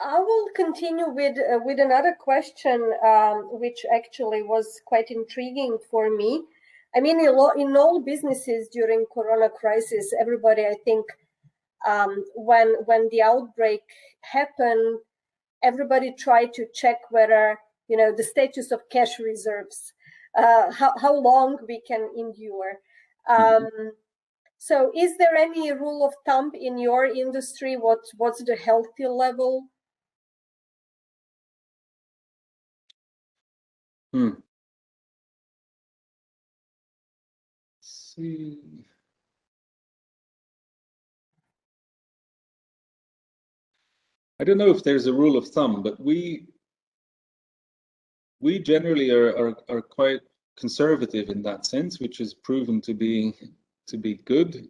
I will continue with another question, which actually was quite intriguing for me. I mean, in all businesses during Corona crisis, everybody, I think, when the outbreak happened, everybody tried to check whether the status of cash reserves, how long we can endure. So, is there any rule of thumb in your industry? What's the healthy level? See. I don't know if there's a rule of thumb, but we generally are quite conservative in that sense, which is proven to be good.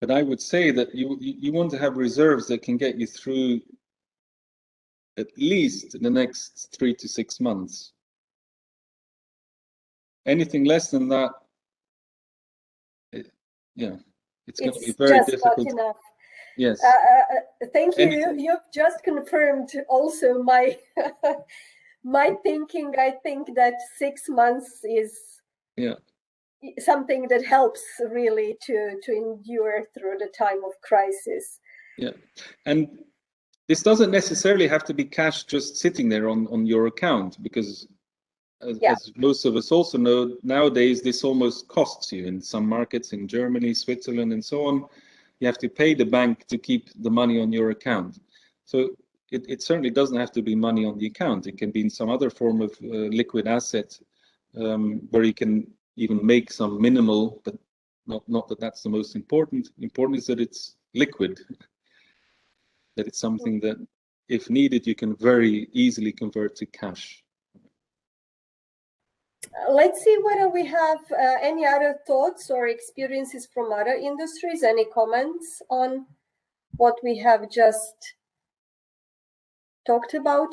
But I would say that you want to have reserves that can get you through at least in the next 3 to 6 months. Anything less than that, it's going to be very difficult. Not enough. Yes. Thank you. You've just confirmed also my my thinking. I think that 6 months is something that helps really to endure through the time of crisis. Yeah, and this doesn't necessarily have to be cash just sitting there on your account, because as most of us also know, nowadays this almost costs you in some markets, in Germany, Switzerland, and so on. You have to pay the bank to keep the money on your account. So it certainly doesn't have to be money on the account. It can be in some other form of liquid asset where you can even make some minimal, but not that that's the most important. Important is that it's liquid, that it's something that, if needed, you can very easily convert to cash. Let's see whether we have any other thoughts or experiences from other industries. Any comments on what we have just talked about?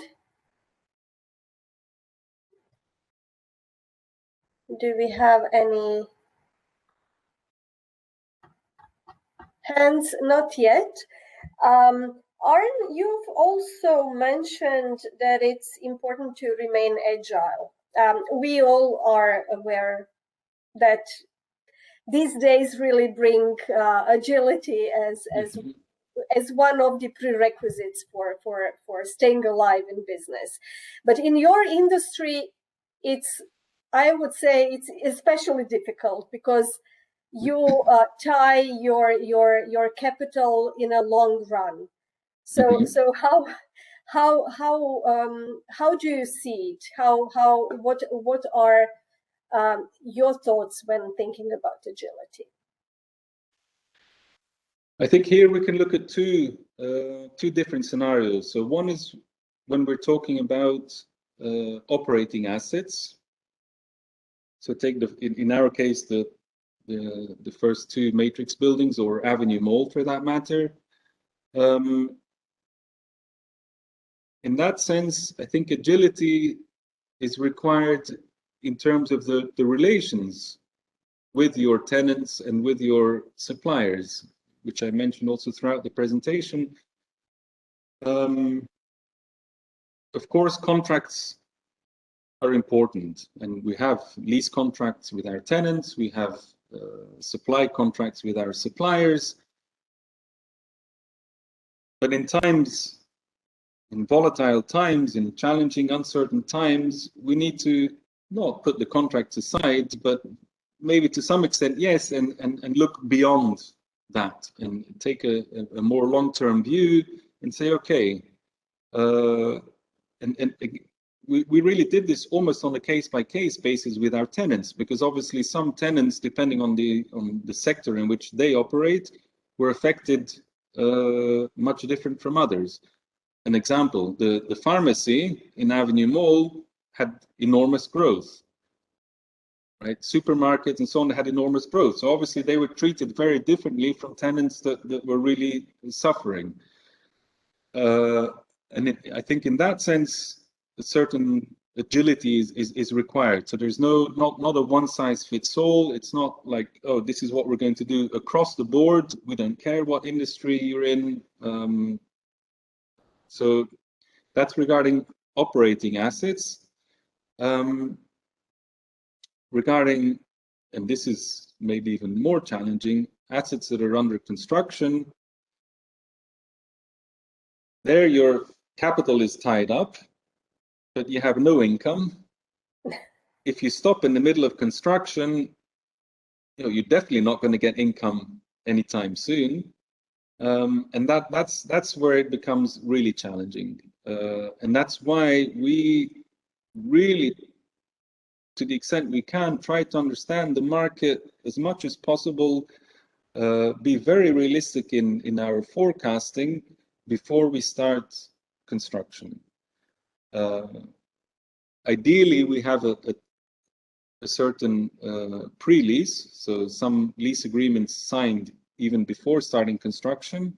Do we have any hands? Not yet. Arne, you've also mentioned that it's important to remain agile. We all are aware that these days really bring agility as one of the prerequisites for staying alive in business. But in your industry, I would say it's especially difficult because you tie your capital in a long run. So how do you see it? What are your thoughts when thinking about agility? I think here we can look at two different scenarios. So one is when we're talking about operating assets. So take in our case the first two matrix buildings, or Avenue Mall for that matter. In that sense, I think agility is required in terms of the relations with your tenants and with your suppliers, which I mentioned also throughout the presentation. Of course, contracts are important, and we have lease contracts with our tenants, we have supply contracts with our suppliers. But in volatile times, in challenging, uncertain times, we need to not put the contracts aside, but maybe to some extent, yes, and look beyond that and take a more long-term view and say, okay, we really did this almost on a case-by-case basis with our tenants, because obviously some tenants, depending on the sector in which they operate, were affected much different from others. An example, the pharmacy in Avenue Mall had enormous growth, right? Supermarkets and so on had enormous growth. So obviously they were treated very differently from tenants that were really suffering. And I think in that sense, a certain agility is required. So there's not a one size fits all. It's not like, oh, this is what we're going to do across the board. We don't care what industry you're in. So that's regarding operating assets. Regarding, and this is maybe even more challenging, assets that are under construction, there your capital is tied up, but you have no income. If you stop in the middle of construction, you're definitely not going to get income anytime soon. And that's where it becomes really challenging. And that's why we really, to the extent we can, try to understand the market as much as possible, be very realistic in our forecasting before we start construction. Ideally, we have a certain pre-lease, so some lease agreements signed even before starting construction.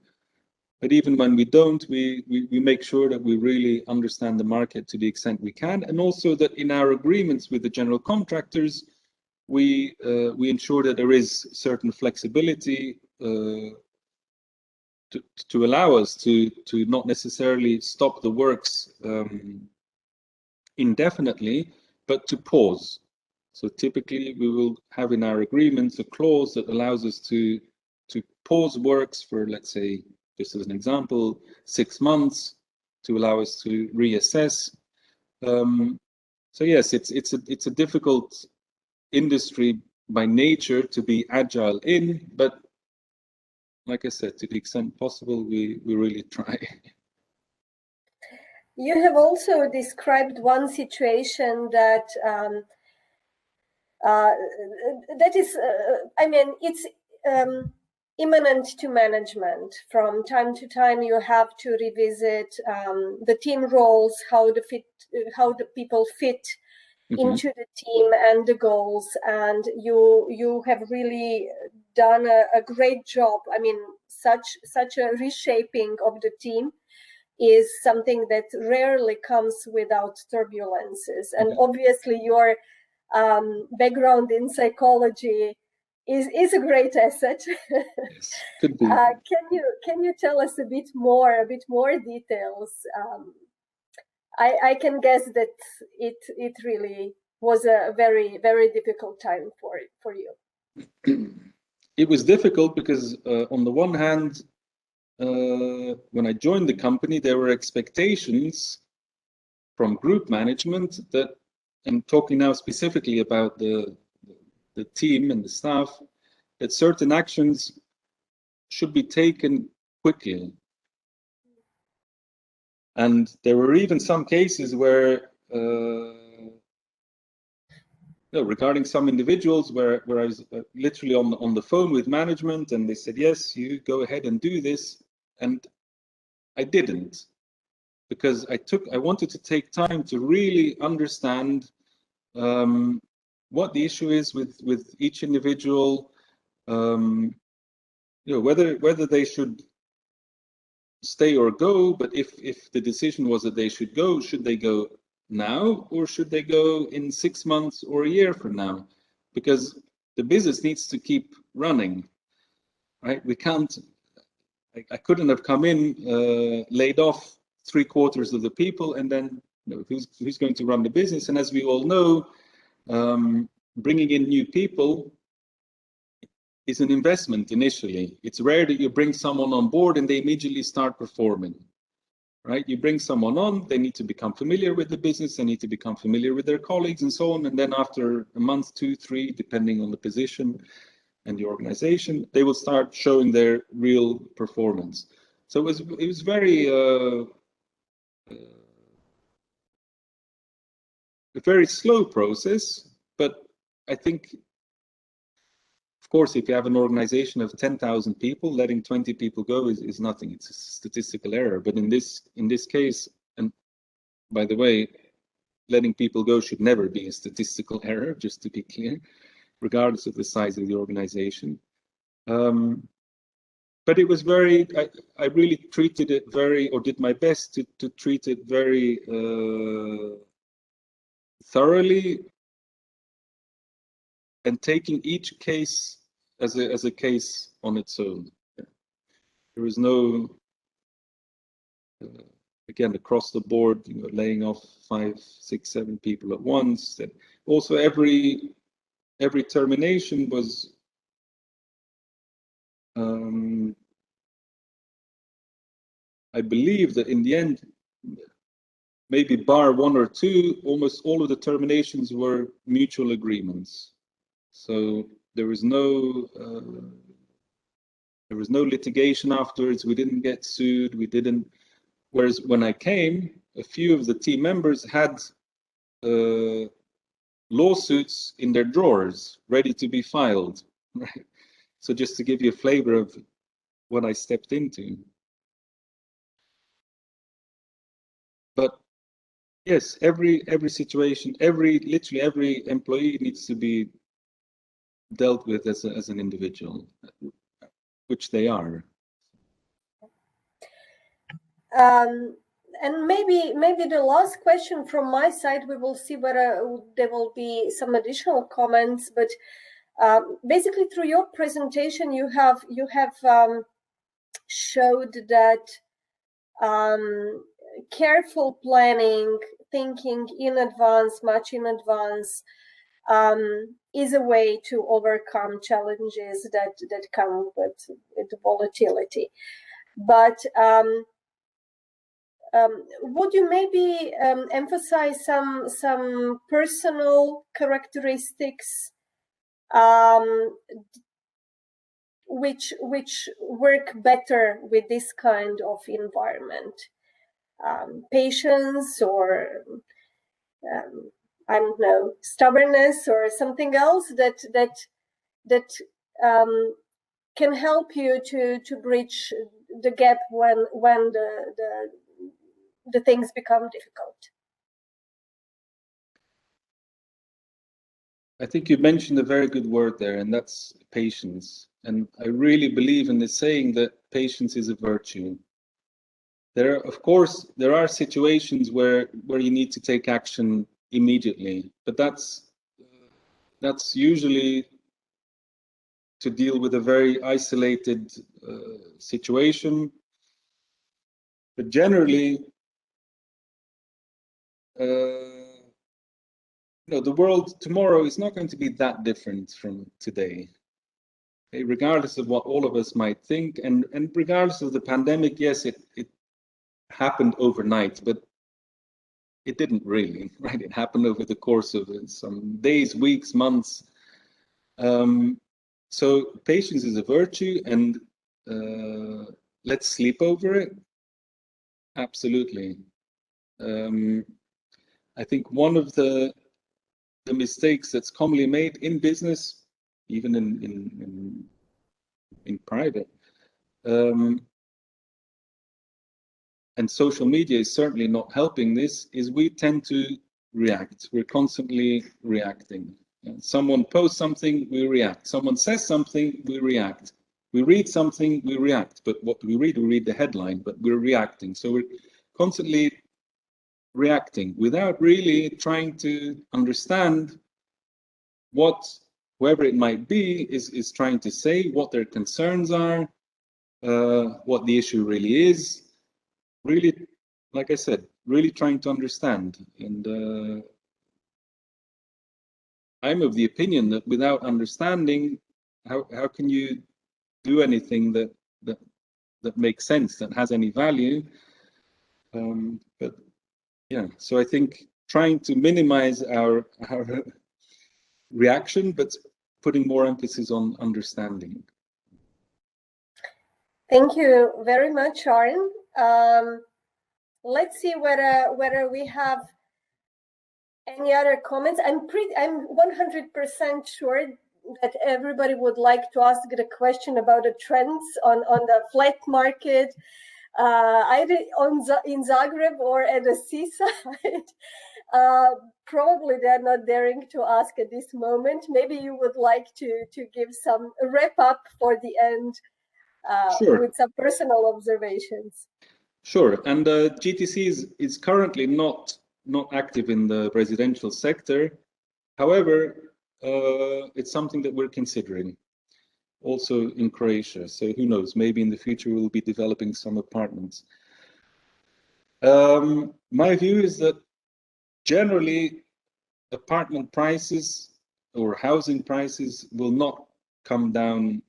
But even when we don't, we make sure that we really understand the market to the extent we can, and also that in our agreements with the general contractors, we ensure that there is certain flexibility to allow us to not necessarily stop the works indefinitely, but to pause. So typically we will have in our agreements a clause that allows us to pause works for, let's say, just as an example, 6 months, to allow us to reassess. So yes, it's a difficult industry by nature to be agile in, but like I said, to the extent possible, we really try. You have also described one situation that that is, I mean, it's imminent to management. From time to time, you have to revisit the team roles, how the people fit into the team and the goals, and you have really done a great job. I mean, such a reshaping of the team is something that rarely comes without turbulences. And obviously your background in psychology is a great asset. Yes, could be. Can you tell us a bit more details? I can guess that it really was a very, very difficult time for you. It was difficult because on the one hand, when I joined the company, there were expectations from group management that, and talking now specifically about the team and the staff, that certain actions should be taken quickly. And there were even some cases where, regarding some individuals, where I was literally on the phone with management, and they said, yes, you go ahead and do this. And I didn't, because I wanted to take time to really understand what the issue is with each individual, whether they should stay or go. But if the decision was that they should they go now, or should they go in 6 months or a year from now? Because the business needs to keep running, right? We can't. I couldn't have come in, laid off 3/4 of the people, and then who's going to run the business? And as we all know, bringing in new people is an investment initially. It's rare that you bring someone on board and they immediately start performing, right? You bring someone on, they need to become familiar with the business, they need to become familiar with their colleagues and so on. And then after a month, 2, 3, depending on the position and the organization, they will start showing their real performance. So it was very a very slow process, but I think, of course, if you have an organization of 10,000 people, letting 20 people go is nothing. It's a statistical error. But in this case, and by the way, letting people go should never be a statistical error, just to be clear, regardless of the size of the organization. But it was very, I really treated it very, or did my best to treat it very thoroughly, and taking each case as a case on its own. There was no, again, across the board, laying off 5, 6, 7 people at once. And also, every termination was I believe that in the end, maybe bar 1 or 2, almost all of the terminations were mutual agreements. So there was no litigation afterwards. We didn't get sued. We didn't. Whereas when I came, a few of the team members had lawsuits in their drawers, ready to be filed. Right? So just to give you a flavor of what I stepped into. But yes, every situation, literally every employee needs to be dealt with as an individual, which they are. and maybe the last question from my side, we will see whether there will be some additional comments. But basically, through your presentation, you have showed that careful planning, thinking in advance, much in advance, is a way to overcome challenges that come with volatility. But would you maybe emphasize some personal characteristics which work better with this kind of environment? Patience, or I don't know, stubbornness, or something else that can help you to bridge the gap when the things become difficult. I think you mentioned a very good word there, and that's patience. And I really believe in the saying that patience is a virtue. Of course, there are situations where you need to take action immediately, but that's usually to deal with a very isolated situation. But generally, the world tomorrow is not going to be that different from today. Okay? Regardless of what all of us might think, and regardless of the pandemic, yes, it happened overnight, but it didn't really, right? It happened over the course of some days, weeks, months. So patience is a virtue, and let's sleep over it. Absolutely. I think one of the mistakes that's commonly made in business, even in private, and social media is certainly not helping this, is we tend to react. We're constantly reacting. Someone posts something, we react. Someone says something, we react. We read something, we react. But what do we read the headline, but we're reacting. So we're constantly reacting without really trying to understand what whoever it might be is trying to say, what their concerns are, what the issue really is. Really, like I said, really trying to understand. And I'm of the opinion that without understanding, how can you do anything that makes sense, that has any value? But yeah, so I think trying to minimize our reaction, but putting more emphasis on understanding. Thank you very much, Aaron. Let's see whether we have any other comments. I'm 100% sure that everybody would like to ask the question about the trends on the flat market, either in Zagreb or at the seaside. Probably they're not daring to ask at this moment. Maybe you would like to give some wrap up for the end. Sure. With some personal observations. Sure, and GTC is currently not active in the residential sector. However, it's something that we're considering, also in Croatia. So who knows? Maybe in the future we'll be developing some apartments. My view is that generally apartment prices or housing prices will not come down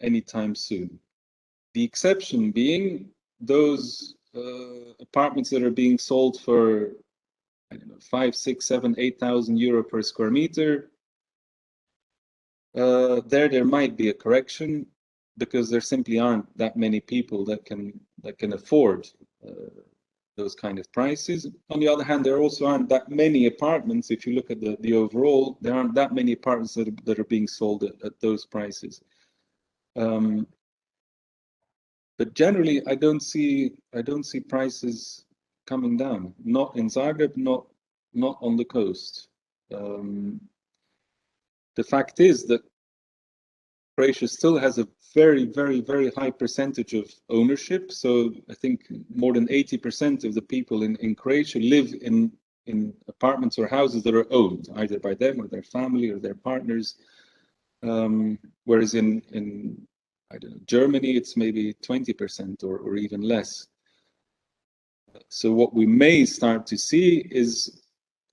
anytime soon. The exception being those apartments that are being sold for, I don't know, 5, 6, 7, 8,000 euro per square meter. There might be a correction because there simply aren't that many people that can afford those kind of prices. On the other hand, there also aren't that many apartments. If you look at the overall, there aren't that many apartments that are being sold at those prices. But generally, I don't see prices coming down. Not in Zagreb, not on the coast. The fact is that Croatia still has a very, very, very high percentage of ownership. So I think more than 80% of the people in Croatia live in apartments or houses that are owned either by them or their family or their partners. Whereas in I don't know, Germany, it's maybe 20% or even less. So what we may start to see is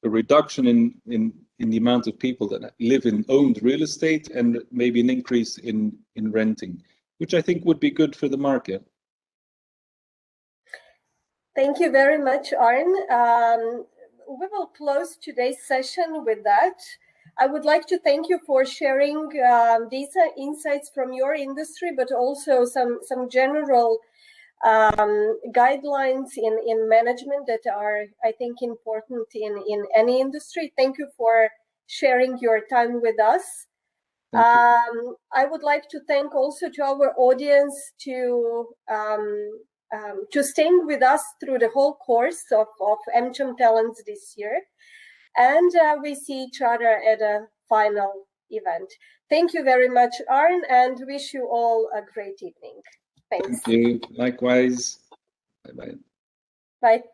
a reduction in the amount of people that live in owned real estate and maybe an increase in renting, which I think would be good for the market. Thank you very much, Arne. We will close today's session with that. I would like to thank you for sharing these insights from your industry, but also some general guidelines in management that are, I think, important in any industry. Thank you for sharing your time with us. I would like to thank also to our audience to staying with us through the whole course of AmCham Talents this year. And we see each other at a final event. Thank you very much, Arne, and wish you all a great evening. Thanks. Thank you. Likewise. Bye-bye. Bye.